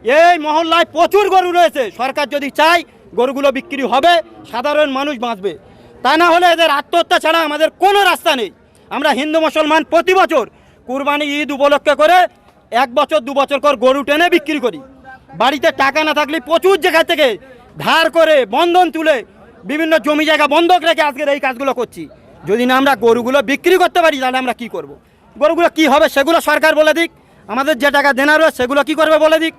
এই মহল্লায় প্রচুর গরু রয়েছে, সরকার যদি চায় গরুগুলো বিক্রি হবে, সাধারণ মানুষ বাঁচবে। তা না হলে এদের আত্মহত্যা ছাড়া আমাদের কোনো রাস্তা নেই। আমরা হিন্দু মুসলমান প্রতি বছর কুরবানি ঈদ উপলক্ষে করে 1 বছর 2 বছর করে গরু টেনে বিক্রি করি। বাড়িতে টাকা না থাকলে প্রচুর জায়গা থেকে ধার করে বন্ধন তুলে বিভিন্ন জমি জায়গা বন্ধক রেখে আজকের এই কাজগুলো করছি। যদি না আমরা গরুগুলো বিক্রি করতে পারি তাহলে আমরা কি করব? গরুগুলো কি হবে সেগুলো সরকার বলে দিক, আমাদের যে টাকা দেনা রয়েছে সেগুলো কি করবে বলে দিক।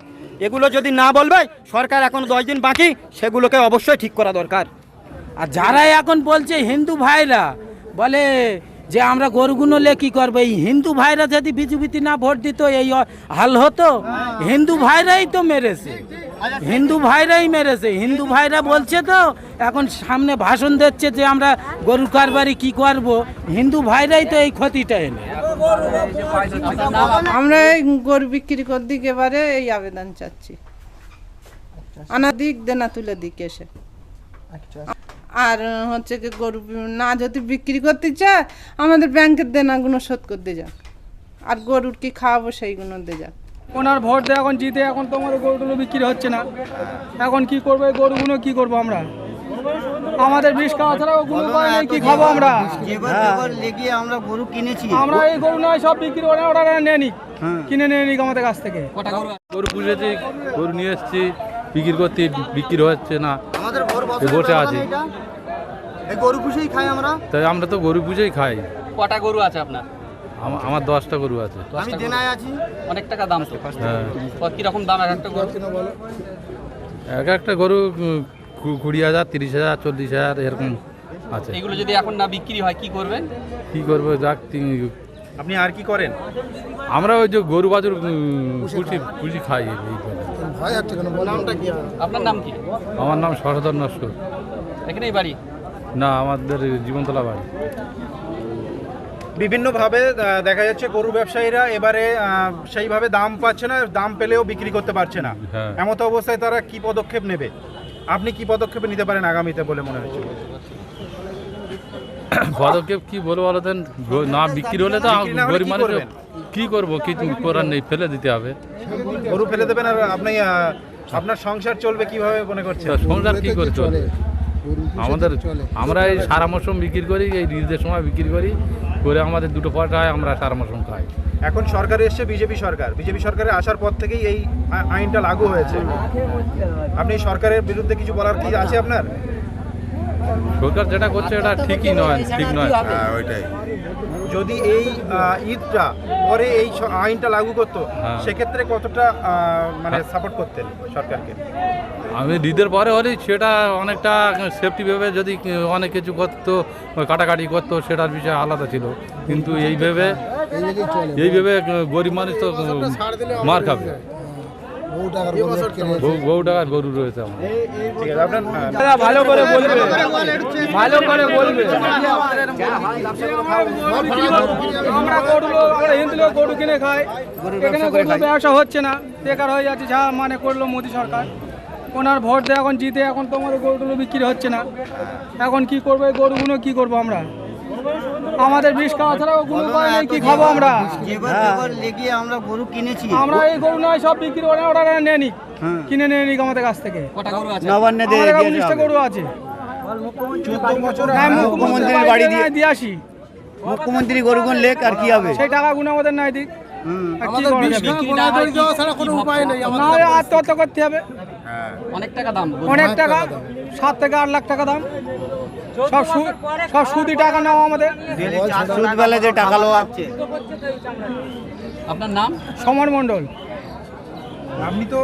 এগুলো যদি না বলবে, সরকার এখন 10 দিন বাকি, সেগুলোকে অবশ্যই ঠিক করা দরকার। আর যারা এখন বলছে হিন্দু ভাইরা বলে যে আমরা গরুগুলো লে কি করবো, এই হিন্দু ভাইরা যদি বিজেপিতে না ভোট দিত এই হাল হতো? হিন্দু ভাইরাই তো মেরেছে, হিন্দু ভাইরাই মেরেছে। হিন্দু ভাইরা বলছে তো এখন সামনে ভাষণ দিচ্ছে যে আমরা গরু কারবারি কি করব, হিন্দু ভাইরাই তো এই ক্ষতিটা এনে। আমরা এই গরু বিক্রি করে দিক এবারে এই আবেদন চাচ্ছি, আনা দিক দেনা তুলে দিক এসে। আর হচ্ছে কি গরু না যদি বিক্রি করতে চায় আমাদের ব্যাংকের দেনাগুলো শোধ করতে যাক, আর গরুর কি খাওয়াবো সেইগুলো দিয়ে যাক। ওনার ভোট দেয় এখন জিতে, এখন তো আমাদের গরুগুলো বিক্রি হচ্ছে না। এখন কি করবো এই গরুগুলো, কি করবো আমরা? আমাদের বিষ খাওয়া ছাড়া ওগুলো কি খাবো আমরা? আমরা গরু কিনেছি, আমরা এই গরু নয় সব বিক্রি করে ওরা নিয়ে নিক, কিনে নিয়ে নিক আমাদের কাছ থেকে। গরু পুষেছি, গরু নিয়ে এসেছি, বিক্রি করতে বিক্রি হচ্ছে না, বসে আছি। গরু পুষেই খাই আমরা, তাই আমরা তো গরু পুষেই খাই। কটা গরু আছে আপনার? আমার 10টা গরু আছে। আমি দেনায় আছি। অনেক টাকা দাম তো। হ্যাঁ, কিরকম দাম এক একটা গরু? এক একটা গরু 20,000, 30,000, 40,000 এরকম আছে। এগুলো যদি এখন না বিক্রি হয় কি করবেন? কি করবো, যাক। আপনি আর কি করেন? আমরা ওই যে গরু বাছুর পুষি খাই। আপনার নাম কি? আমার নাম সরদর নস্কর। এখানেই বাড়ি? না, আমাদের জীবনতলা বাড়ি। বিভিন্নভাবে দেখা যাচ্ছে গরু ব্যবসায়ীরা এবারে সেইভাবে দাম পাচ্ছে না, দাম পেলেও বিক্রি করতে পারছে না। হ্যাঁ। এমত অবস্থায় তারা কি পদক্ষেপ নেবে? আপনি কি পদক্ষেপ নিতে পারেন আগামীতে বলে মনে হচ্ছে? পদক্ষেপ কি বলবো বলো দেন, না বিক্রি হলে তো বিক্রি না হলে গরিব কি মানুষ করবেন? কি করবো, কিছু করার নেই, ফেলে দিতে হবে। গরু ফেলে দেবেন আর আপনি আপনার সংসার চলবে কিভাবে মনে করছেন? তা সংসার কি করে চলে আমাদের? আমরা এই সারা মৌসুম বিক্রি করি, এই ঈদের সময় বিক্রি করি, করে আমাদের 2 পয়সা হয়, আমরা সারা মৌসুম খাই। এখন সরকারে এসছে বিজেপি সরকারে আসার পর থেকেই এই আইনটা লাগু হয়েছে। আপনি সরকারের বিরুদ্ধে কিছু বলার কি আছে আপনার? সরকার যেটা করছে এটা ঠিকই নয়, ঠিক নয়। যদি এই ঈদটা পরে এই আইনটা লাগু করতো, হ্যাঁ। সেক্ষেত্রে কতটা মানে সাপোর্ট করতেন সরকারকে? আমি ঈদের পরে হলে সেটা অনেকটা সেফটি ভেবে যদি অনেক কিছু করতো, কাটাকাটি করতো, সেটার বিষয় আলাদা ছিল। কিন্তু এইভাবে গরিব মানুষ তো মার খাবে। বহু টাকার গরু রয়েছে আমার। ঠিক আছে, আপনার ভালো করে বলবে, ভালো করে বলবে। আমরা হিন্দু লোক গরু কিনে খাই, এখানে গরু ব্যবসা হচ্ছে না, বেকার হয়ে যাচ্ছে। যা মানে করলো মোদী সরকার, ওনার ভোট দেয় এখন জিতে, এখন তো আমাদের গরুগুলো বিক্রি হচ্ছে না। এখন কি করবো এই গরুগুলো, কি করবো আমরা? আমাদের বিষ খাওয়া ছাড়া ওগুলো কি খাবো আমরা? আমরা গরু কিনেছি, আমরা এই গরু নয় সব বিক্রি করে ওরা নিয়ে নিক, কিনে নিয়ে নিক আমাদের কাছ থেকে। কটা গরু আছে? নবান্নে আমাদের 19টা গরু আছে। 14 বছর হ্যাঁ, মুখ্যমন্ত্রীর বাড়ি দিয়ে আসি। মুখ্যমন্ত্রী গরুগুন লেখ আর কি হবে? সেই টাকা গুলো আমাদের নাই দিক, আত্মহত্যা করতে হবে। অনেক টাকা দাম, অনেক টাকা, 7 থেকে 8 লাখ টাকা দাম। সব সুদি টাকা নেওয়া আমাদের। সুদ বেলা যে টাকা লওয়া হচ্ছে। আপনার নাম? সমর মণ্ডল। আপনি তো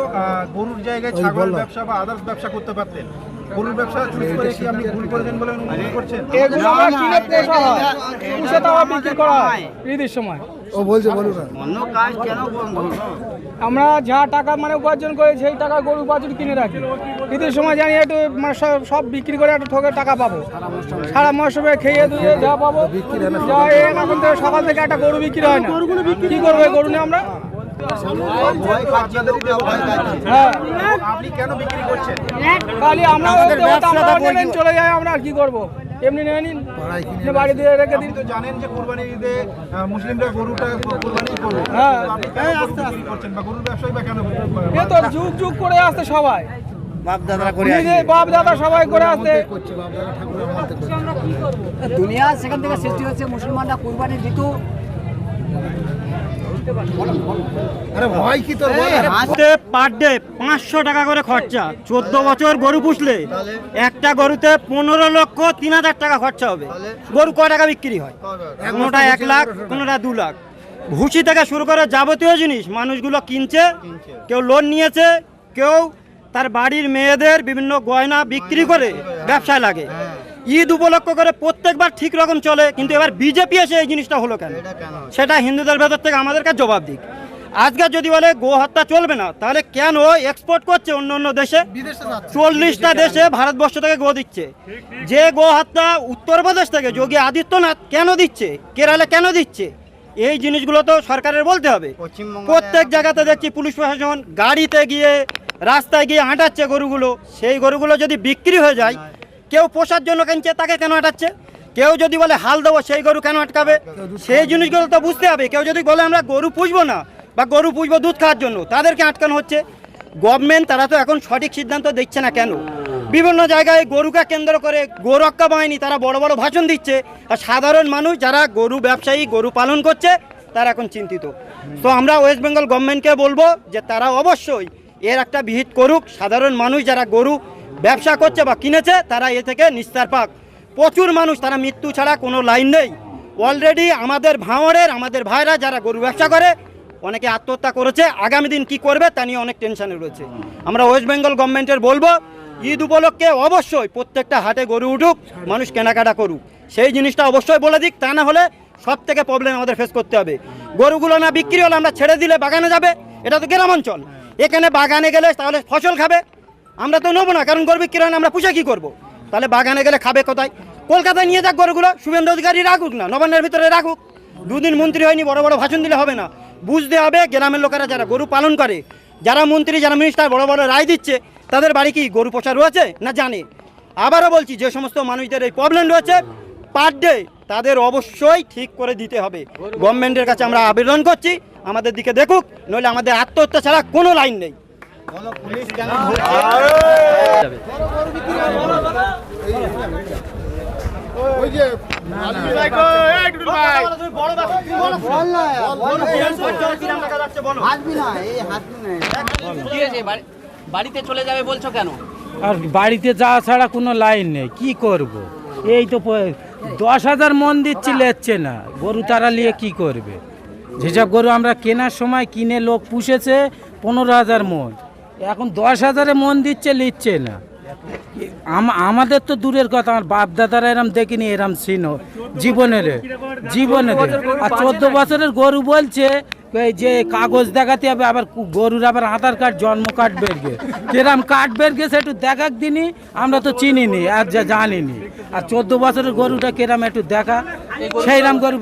গরুর জায়গায় ছাগল ব্যবসা বা আদার্স ব্যবসা করতে পারতেন। গরুর ব্যবসা চুজ করে কি আপনি ভুল করেছেন বলে মনে করছেন? এগুলো আমরা কিনে পোষা হয়, পুষে তাও বিক্রি করা হয় ঈদের সময়। অন্য কাজ কেন বন্ধ? আমরা যা টাকা মানে উপার্জন করে সেই টাকা গরু বাছুর কিনে রাখি। ঈদের সময় জানি একটু মানে সব বিক্রি করে একটু ঠকে টাকা পাবো, সারা মৌসুমে খেয়ে ধুয়ে যা পাবো। যা এখন থেকে সকাল থেকে একটা গরু বিক্রি হয় না, কি করবো এই গরু নিয়ে আমরা? হ্যাঁ, আপনি কেন বিক্রি করছেন? খালি আমরা চলে যাই, আমরা আর কি করবো? এমনি নিয়ে নিন, নিয়ে বাড়িতে রেখে দিন। আপনি তো জানেন যে কুরবানি ঈদে মুসলিমরা গরুটা কুরবানি করবে। হ্যাঁ। তো আপনি কেন গরু বিক্রি করছেন বা গরুর ব্যবসায়ী বা কেন এ তো যুগ যুগ করে আসতে সবাই, বাপ দাদারা নিজে বাপ দাদা সবাই করে আসতে। দুনিয়া সেখান থেকে সৃষ্টি হচ্ছে, মুসলমানরা কুরবানি দিত। পার ডে 500 টাকা করে খরচা। 14 বছর গরু পুষলে একটা গরুতে 15,03,000 টাকা খরচা হবে। গরু কয় টাকা বিক্রি হয়? কোনোটা 1 লাখ, কোনোটা 2 লাখ। ভুসি থেকে শুরু করে যাবতীয় জিনিস মানুষগুলো কিনছে, কেউ লোন নিয়েছে, কেউ তার বাড়ির মেয়েদের বিভিন্ন গয়না বিক্রি করে ব্যবসায় লাগে। ঈদ উপলক্ষ করে প্রত্যেকবার ঠিক রকম চলে, কিন্তু এবার বিজেপি এসে এই জিনিসটা হলো কেন? সেটা হিন্দুদের ভেতর থেকে আমাদেরকে জবাব দিক। আজকে যদি বলে গো হত্যা চলবে না, তাহলে কেন এক্সপোর্ট করছে অন্য অন্য দেশে? 40টা দেশে ভারতবর্ষ থেকে গো দিচ্ছে। যে গো হত্যা উত্তরপ্রদেশ থেকে যোগী আদিত্যনাথ কেন দিচ্ছে, কেরালে কেন দিচ্ছে, এই জিনিসগুলো তো সরকারের বলতে হবে। প্রত্যেক জায়গাতে দেখছি পুলিশ প্রশাসন গাড়িতে গিয়ে রাস্তায় গিয়ে হাঁটাচ্ছে গরুগুলো। সেই গরুগুলো যদি বিক্রি হয়ে যায়, কেউ পোষার জন্য কিনছে, তাকে কেন আটকাচ্ছে? কেউ যদি বলে হাল দেবো, সেই গরু কেন আটকাবে? সেই জিনিসগুলো তো বুঝতে হবে। কেউ যদি বলে আমরা গরু পুষবো না বা গরু পুষবো দুধ খাওয়ার জন্য, তাদেরকে আটকানো হচ্ছে। গভর্নমেন্ট তারা তো এখন সঠিক সিদ্ধান্ত দিচ্ছে না কেন? বিভিন্ন জায়গায় গরুকে কেন্দ্র করে গোরক্ষা বাহিনী তারা বড় বড় ভাষণ দিচ্ছে, আর সাধারণ মানুষ যারা গরু ব্যবসায়ী গরু পালন করছে তারা এখন চিন্তিত। তো আমরা ওয়েস্ট বেঙ্গল গভর্নমেন্টকে বলবো যে তারা অবশ্যই এর একটা বিহিত করুক। সাধারণ মানুষ যারা গরু ব্যবসা করছে বা কিনেছে তারা এ থেকে নিস্তার পাক। প্রচুর মানুষ, তারা মৃত্যু ছাড়া কোনো লাইন নেই। অলরেডি আমাদের ভাঁড়ের আমাদের ভাইরা যারা গরু ব্যবসা করে অনেকে আত্মহত্যা করেছে। আগামী দিন কি করবে তা নিয়ে অনেক টেনশনে রয়েছে। আমরা ওয়েস্ট বেঙ্গল গভর্নমেন্টের বলবো ঈদ উপলক্ষে অবশ্যই প্রত্যেকটা হাটে গরু উঠুক, মানুষ কেনাকাটা করুক, সেই জিনিসটা অবশ্যই বলে দিক। তা না হলে সব থেকে প্রবলেম আমাদের ফেস করতে হবে। গরুগুলো না বিক্রি হলে আমরা ছেড়ে দিলে বাগানে যাবে, এটা তো গ্রাম অঞ্চল। এখানে বাগানে গেলে তাহলে ফসল খাবে, আমরা তো নেবো না, কারণ গরু বিক্রি হয় না, আমরা পুষে কী করবো? তাহলে বাগানে গেলে খাবে কোথায়? কলকাতায় নিয়ে যাক গরুগুলো, শুভেন্দু অধিকারী রাখুক না, নবান্নের ভিতরে রাখুক। দুদিন মন্ত্রী হয়নি, বড় বড় ভাষণ দিলে হবে না। বুঝতে হবে গ্রামের লোকেরা যারা গরু পালন করে, যারা মন্ত্রী যারা মিনিস্টার বড় বড় রায় দিচ্ছে, তাদের বাড়ি কি গরু পোষা রয়েছে না জানে? আবারও বলছি, যে সমস্ত মানুষদের এই প্রবলেম রয়েছে পার ডে, তাদের অবশ্যই ঠিক করে দিতে হবে। গভর্নমেন্টের কাছে আমরা আবেদন করছি, আমাদের দিকে দেখুক, নইলে আমাদের আত্মহত্যা ছাড়া কোনো লাইন নেই। কি হয়েছে? বাড়িতে চলে যাবে বলছো কেন? আর বাড়িতে যাওয়া ছাড়া কোনো লাইন নেই, কি করব? এই তো 10,000 মন দিচ্ছি, লেচ্ছে না। গরু তারা নিয়ে কি করবে? যেসব গরু আমরা কেনার সময় কিনে লোক পুষেছে 15,000 মন, এখন 10,000 মন দিচ্ছে, নিচ্ছে না। আমাদের তো দূরের কথা, আমার বাপ দাদারা এরম দেখিনি, এরম ছিল জীবনে। আর 14 বছরের গরু বলছে এই যে কাগজ দেখাতে হবে, আবার গরুর আবার আধার কার্ড জন্ম কার্ড বেরগে, কিরম কার্ড বেরগেছে একটু দেখাক দিনি, আমরা তো চিনিনি আর যা জানিনি। আর 14 বছরের গরুটা কিরম একটু দেখা, সেইরকম গরু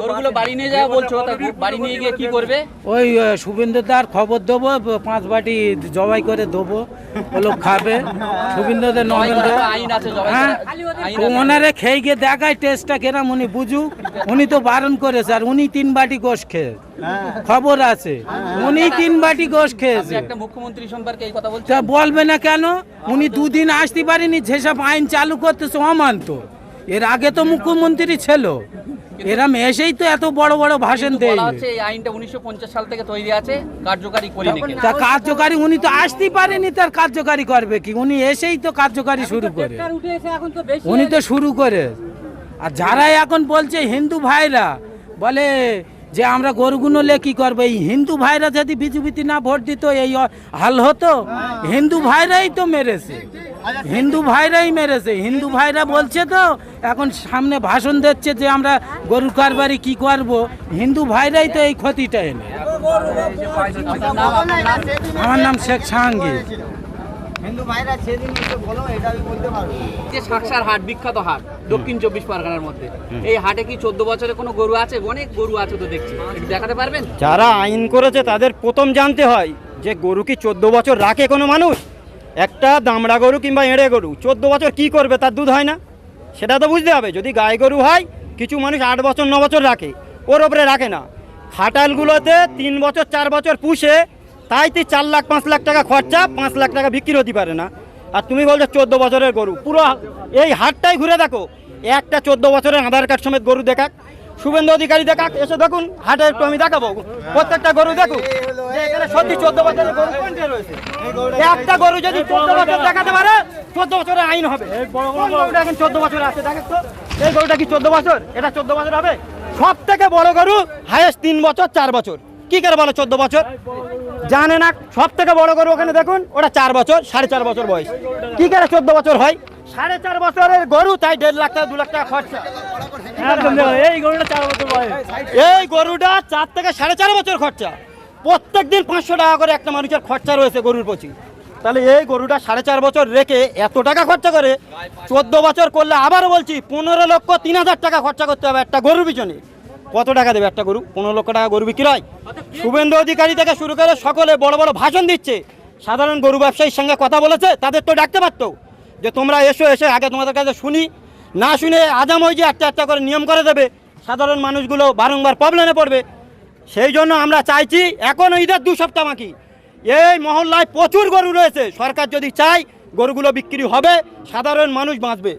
গরুগুলো বাড়ি নিয়ে যাওয়া বলছো, তা বাড়ি নিয়ে গিয়ে কি করবে? ওই শুভেন্দুদার খবর দেবো, 5 বাটি জবাই করে দেবো, ওগুলো খাবে। শুভেন্দুদের নগেন্দ্র আইন আছে, হ্যাঁ, তো ওনারে খেয়ে গিয়ে দেখায় টেস্টটা কেরাম, উনি বুঝুক। উনি তো বারণ করেছে, আর উনি 3 বাটি গোশ খেয়ে খবর আছে, উনি 3 বাটি গোশ খেয়েছে। একটা মুখ্যমন্ত্রী সম্পর্কে এই কথা বলছো, তা বলবে না কেন? উনি 2 দিন আসতে পারেনি, যেসব আইন চালু করতেছে অমান্ত। এর আগে তো মুখ্যমন্ত্রী ছিল, এরম এসেই তো এত বড় বড় ভাষণ দেয়। বলা হচ্ছে এই আইনটা 1950 সাল থেকে তৈরি আছে, কার্যকারী করেনি কেন? তা কার্যকারী উনি তো আসতে পারেনি, তার কার্যকারী করবে কি? উনি এসেই তো কার্যকারী শুরু করে, উনি তো শুরু করে। আর যারা এখন বলছে হিন্দু ভাইরা বলে যে আমরা গরুগুলো লে কি করবো, এই হিন্দু ভাইরা যদি বিজেপিতে না ভোট দিত এই হাল হতো? হিন্দু ভাইরাই তো মেরেছে, হিন্দু ভাইরাই মেরেছে। হিন্দু ভাইরা বলছে তো এখন সামনে ভাষণ দিচ্ছে যে আমরা গরু কারবারি কি করব, হিন্দু ভাইরাই তো এই ক্ষতিটা এনে। আমার নাম শেখ সাহাঙ্গীর। যে সাকসার হাট, বিখ্যাত হাট দক্ষিণ 24 পরগনার মধ্যে, এই হাটে কি 14 বছরে কোনো গরু আছে? অনেক গরু আছে তো দেখছি, একটু দেখাতে পারবেন? যারা আইন করেছে তাদের প্রথম জানতে হয় যে গরু কি 14 বছর রাখে কোনো মানুষ? একটা দামড়া গরু কিংবা এঁড়ে গরু 14 বছর কি করবে? তার দুধ হয় না, সেটা তো বুঝতে হবে। যদি গাই গরু হয় কিছু মানুষ 8 বছর 9 বছর রাখে, ওর ওপরে রাখে না। খাটালগুলোতে 3 বছর 4 বছর পুষে তাই 4 লাখ 5 লাখ টাকা খরচা, 5 লাখ টাকা বিক্রি হতে পারে না। আর তুমি বলছো 14 বছরের গরু, পুরো এই হাটটাই ঘুরে দেখো, একটা 14 বছরের আধার কার্ড সমেত গরু দেখাক, শুভেন্দু অধিকারী দেখাক, এসে দেখুন হাটে একটু আমি দেখাবো, প্রত্যেকটা গরু দেখুন যে এখানে সত্যি 14 বছরের গরু কোনটা রয়েছে। একটা গরু যদি 14 বছর দেখাতে পারে 14 বছরের আইন হবে। কোন গরুটা এখন 14 বছর আছে দেখেন তো, এই গরুটা কি 14 বছর? এটা 14 বছর হবে? সব থেকে বড় গরু হাইয়েস্ট 3 বছর 4 বছর, কি করে বলো 14 বছর? জানে না। সব থেকে বড় গরু ওখানে দেখুন, ওটা 4 বছর 4.5 বছর বয়স, কি করে 14 বছর হয়? 4.5 বছরের গরু, তাই 1.5 লাখ টাকা 2 লাখ টাকা খরচা। এই গরুটা 4 বছর বয়স, এই গরুটা 4 থেকে 4.5 বছর খরচা। প্রত্যেক দিন 500 টাকা করে একটা মানুষের খরচা রয়েছে গরুর প্রতি। তাহলে এই গরুটা 4.5 বছর রেখে এত টাকা খরচা করে 14 বছর করলে, আবারও বলছি 15,03,000 টাকা খরচা করতে হবে একটা গরুর পিছনে। কত টাকা দেবে একটা গরু? 15 লক্ষ টাকা গরু বিক্রি হয়। শুভেন্দু অধিকারী থেকে শুরু করে সকলে বড় বড় ভাষণ দিচ্ছে, সাধারণ গরু ব্যবসায়ীর সঙ্গে কথা বলেছে, তাদের তো ডাকতে পারতো যে তোমরা এসে আগে তোমাদের কাছে শুনি, না শুনে আজাম ওই যে একটা করে নিয়ম করে দেবে, সাধারণ মানুষগুলো বারংবার প্রবলেমে পড়বে। সেই জন্য আমরা চাইছি, এখনও ঈদের 2 সপ্তাহ বাকি, এই মহল্লায় প্রচুর গরু রয়েছে, সরকার যদি চায় গরুগুলো বিক্রি হবে, সাধারণ মানুষ বাঁচবে।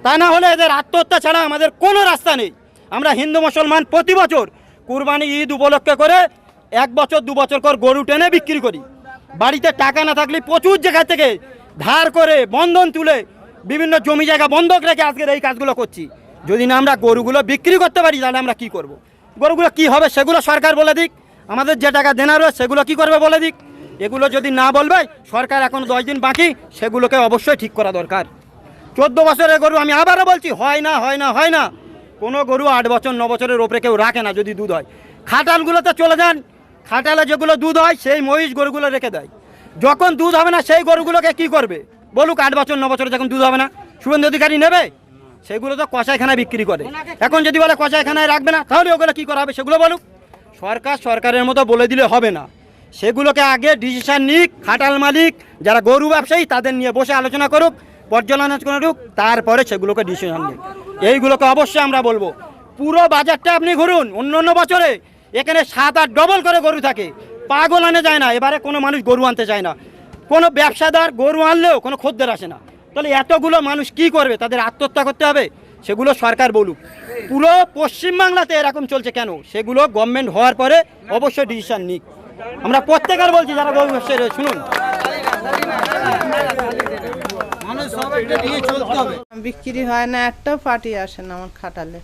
তা না হলে এদের আত্মহত্যা ছাড়া আমাদের কোনো রাস্তা নেই। আমরা হিন্দু মুসলমান প্রতি বছর কুরবানি ঈদ উপলক্ষে করে 1 বছর 2 বছর করে গরু টেনে বিক্রি করি। বাড়িতে টাকা না থাকলে প্রচুর জায়গা থেকে ধার করে বন্ধন তুলে বিভিন্ন জমি জায়গা বন্ধক রেখে আজকের এই কাজগুলো করছি। যদি না আমরা গরুগুলো বিক্রি করতে পারি তাহলে আমরা কি করব? গরুগুলো কি হবে সেগুলো সরকার বলে দিক, আমাদের যে টাকা দেনা রয়েছে সেগুলো কি করবে বলে দিক। এগুলো যদি না বলবে, সরকার এখন 10 দিন বাকি, সেগুলোকে অবশ্যই ঠিক করা দরকার। 14 বছরের গরু, আমি আবারও বলছি, হয় না। কোনো গরু 8 বছর 9 বছরের ওপরে কেউ রাখে না যদি দুধ হয়। খাটালগুলোতে চলে যান, খাটালে যেগুলো দুধ হয় সেই মহিষ গরুগুলো রেখে দেয়। যখন দুধ হবে না সেই গরুগুলোকে কি করবে বলুক? 8 বছর 9 বছরে যখন দুধ হবে না, শুভেন্দু অধিকারী নেবে? সেগুলো তো কষাইখানায় বিক্রি করে। এখন যদি বলে কষাইখানায় রাখবে না, তাহলে ওগুলো কী করা হবে সেগুলো বলুক। সরকারের মতো বলে দিলে হবে না, সেগুলোকে আগে ডিসিশন নিক খাটাল মালিক, যারা গরু ব্যবসায়ী, তাদের নিয়ে বসে আলোচনা করুক, পর্যালোচনা করুক, তারপরে সেগুলোকে ডিসিশন নিক। এইগুলোকে অবশ্যই আমরা বলবো। পুরো বাজারটা আপনি ঘুরুন, অন্য বছরে এখানে 7-8 ডবল করে গরু থাকে, পাগল আনে যায় না। এবারে কোনো মানুষ গরু আনতে চায় না, কোনো ব্যবসাদার গরু আনলেও কোনো খদ্দের আসে না। তাহলে এতগুলো মানুষ কি করবে? তাদের আত্মহত্যা করতে হবে? সেগুলো সরকার বলুক। পুরো পশ্চিমবাংলাতে এরকম চলছে কেন, সেগুলো গভর্নমেন্ট হওয়ার পরে অবশ্যই ডিসিশন নিক। আমরা প্রত্যেকের বলছি যারা গরু ব্যবসায়ী রয়েছে, শুনুন, বিক্রি হয় না, একটাও পার্টি আসে না আমার খাটালে,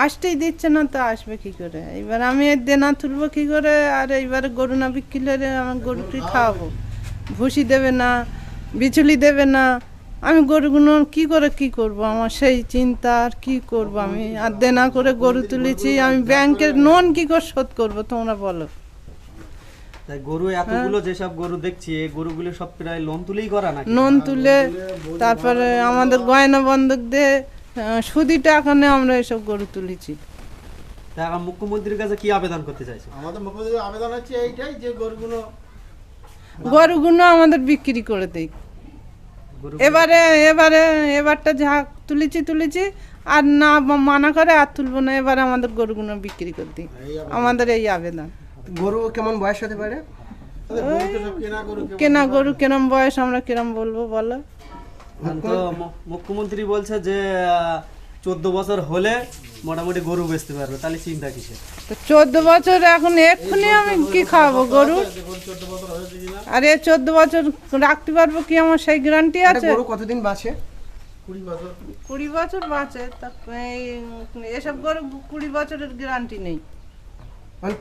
আসতেই দিচ্ছে না, তো আসবে কি করে? এবার আমি এর দেনা তুলবো কি করে? আর এইবার গরু না বিক্রি হলে আমার গরুটি খাওয়াবো, ভুসি দেবে না, বিচুলি দেবে না, আমি গরুগুলো কি করে কি করব? আমার সেই চিন্তা, আর কি করব আমি? আর দেনা করে গরু তুলেছি, আমি ব্যাংকের লোন কি করে শোধ করব তোমরা বলো? তাই গরু এতগুলো যেসব গরু দেখছি, এই গরুগুলো সব প্রায় লোন তুলেই করা নাকি? লোন তুলে তারপরে আমাদের গয়না বন্ধক দিয়ে সুদি টাকা নিয়ে আমরা এসব গরু তুলেছি। তা এখন মুখ্যমন্ত্রীর কাছে কি আবেদন করতে চাইছো? আমাদের মুখ্যমন্ত্রীর আবেদন হচ্ছে এইটাই যে গরুগুলো আমাদের বিক্রি করে দেই। এবারটা যা তুলেছি আর না মানা করে আর তুলবো না, এবারে আমাদের গরুগুলো বিক্রি করে দিই, আমাদের এই আবেদন। গরু কেমন বয়স হতে পারে? কেনা গরু কেরম বয়স আমরা কিরম বলবো বলো? তো মুখ্যমন্ত্রী বলছে যে 14 বছর হলে মোটামুটি গরু বেচতে পারবে, তাহলে চিন্তা কিসে? 14 বছর এখন এক্ষুনি আমি কি খাওয়াবো গরু? আরে 14 বছর রাখতে পারবো কি, আমার সেই গ্যারান্টি আছে? গরু কতদিন বাঁচে? 20 বছর বাঁচে। এসব গরু 20 বছরের গ্যারান্টি নেই।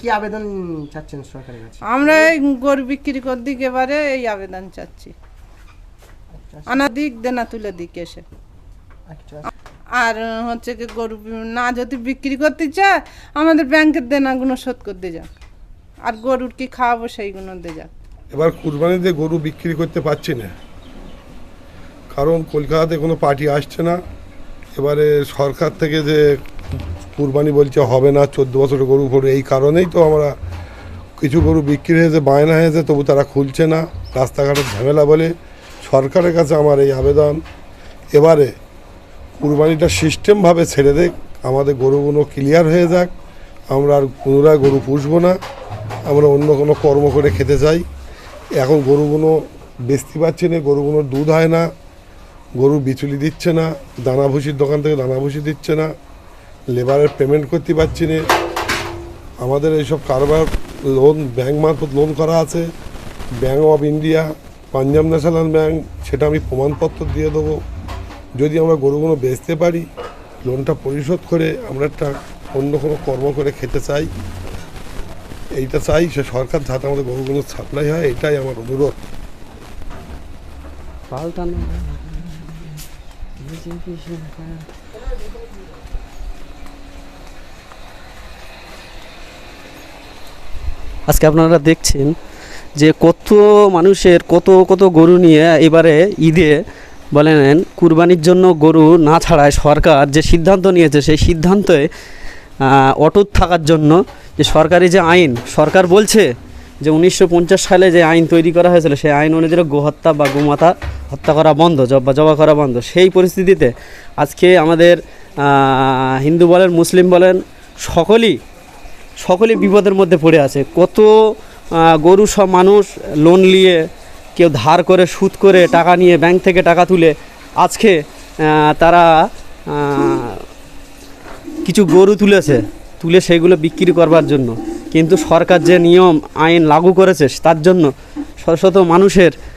কি আবেদন চাচ্ছেন সরকারের কাছে? আমরা এই গরু বিক্রি করে দিক, এবারে এই আবেদন চাচ্ছি, আনা দিক, দেনা তুলে দিক এসে। আর হচ্ছে কি গরু না যদি বিক্রি করতে চায়, আমাদের ব্যাংকের দেনাগুলো শোধ করতে যাক, আর গরুর কি খাওয়াবো সেইগুলো দিয়ে যাক। এবার কুরবানিতে গরু বিক্রি করতে পারছি না, কারণ কলকাতাতে কোনো পার্টি আসছে না। এবারে সরকার থেকে যে কুরবানি বলছে হবে না, 14 বছরের গরু ফরু, এই কারণেই তো আমরা কিছু গরু বিক্রি হয়েছে, বায়না হয়েছে, তবু তারা খুলছে না, রাস্তাঘাটের ঝামেলা বলে। সরকারের কাছে আমার এই আবেদন, এবারে কুরবানিটা সিস্টেমভাবে ছেড়ে দেয়, আমাদের গরুগুলো ক্লিয়ার হয়ে যাক, আমরা আর পুনরায় গরু পুষবো না, আমরা অন্য কোনো কর্ম করে খেতে চাই। এখন গরুগুলো বেচতে পারছি না, গরুগুলোর দুধ হয় না, গরু বিচুলি দিচ্ছে না, দানা ভুসির দোকান থেকে দানা ভুসি দিচ্ছে না, লেবারের পেমেন্ট করতে পারছি না। আমাদের এইসব কারবার লোন ব্যাংক মারফত লোন করা আছে, bank of India, Punjab national bank, সেটা আমি প্রমাণপত্র দিয়ে দেবো। যদি আমরা গরুগুলো বেচতে পারি, লোনটা পরিশোধ করে আমরা একটা অন্য কোনো কর্ম করে খেতে চাই, এইটা চাই। সে সরকার যাতে আমাদের গরুগুলো সাপ্লাই হয়, এটাই আমার অনুরোধ। আজকে আপনারা দেখছেন যে কত মানুষের কত কত গরু নিয়ে এবারে ঈদে বলেন কুরবানির জন্য গরু না ছাড়ায় সরকার যে সিদ্ধান্ত নিয়েছে, সেই সিদ্ধান্তে অটুট থাকার জন্য যে সরকারি যে আইন, সরকার বলছে যে 1950 সালে যে আইন তৈরি করা হয়েছিল, সেই আইন অনুযায়ী গোহত্যা বা গোমাতা হত্যা করা বন্ধ, জবা করা বন্ধ। সেই পরিস্থিতিতে আজকে আমাদের হিন্দু বলেন, মুসলিম বলেন, সকলেই বিপদের মধ্যে পড়ে আছে। কত গরু সব মানুষ লোন নিয়ে, কেউ ধার করে, সুদ করে টাকা নিয়ে, ব্যাংক থেকে টাকা তুলে আজকে তারা কিছু গরু তুলে সেগুলো বিক্রি করবার জন্য। কিন্তু সরকার যে নিয়ম আইন লাগু করেছে তার জন্য শত শত মানুষের